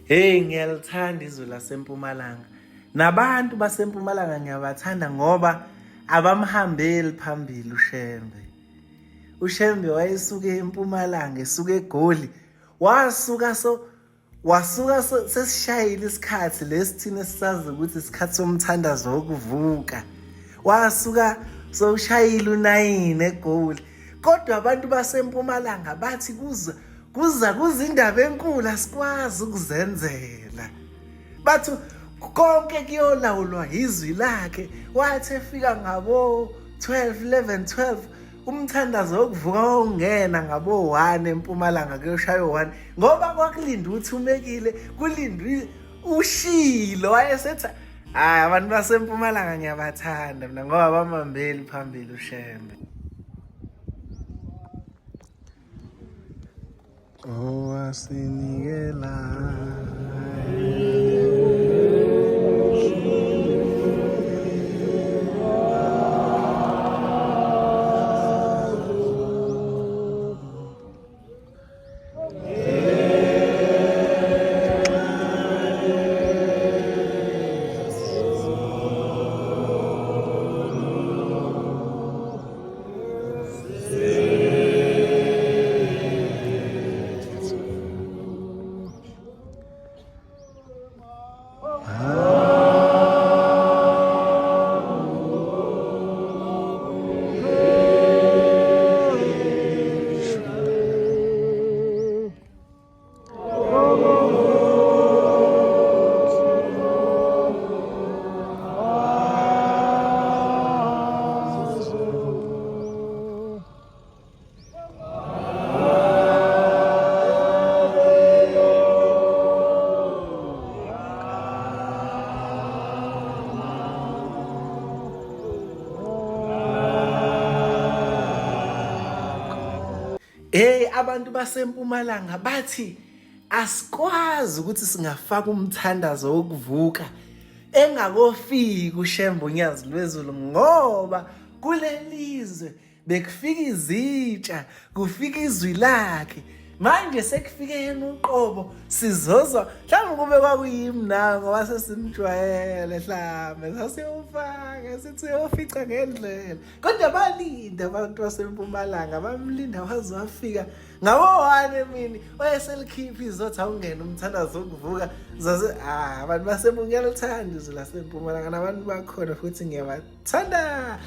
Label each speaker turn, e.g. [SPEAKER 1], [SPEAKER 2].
[SPEAKER 1] Hey, ngiyalithanda izwe laseMpumalanga. Nabantu baseMpumalanga ngiyabathanda ngoba abamhambeli phambili uShembe. uShembe wayesuke eMpumalanga, esuke eGoli. Wasuka sesishayile isikhathi lesithina sisazi ukuthi isikhathi somthandazo wokuvuka. Wasuka sowushayile u9 eGoli. Kodwa abantu baseMpumalanga bathi kuza indaba enkulu asikwazi ukuzenzela. Bathi konke kuyolawulwa izwi lakhe. Wathi efika ngabo 12 umthandazo wokuvuka wawungena ngabo 1 eMpumalanga kuyoshaya 1 ngoba kwakulinda uthumekile, kulindwe uShilo. Wayesethi abantu baseMpumalanga ngiyabathanda mina ngoba bamhambeli phambili uShembe. Owasinikela abantu baseMpumalanga bathi asikwazi ukuthi singafaka umthandazo wokuvuka engakofiki uShembe uNyazi lwezulu ngoba kulelizwe bekufika izitsha, kufika izwi lakhe. Manje sekufike yena uqobo sizozwa mhlawumbe kube kwakuyimna ngoba sesimjwayele mhlawumbe sasiyofaka sithi uyofica ngendlela. Kodwa balinda abantu baseMpumalanga, bamlinda waze wafika ngabo 1 emini. Wayeselikhipha izothi awungena umthandazo wokuvuka zaze abantu baseMpumalanga izwe laseMpumalanga nabantu bakhona futhi ngiyabathanda.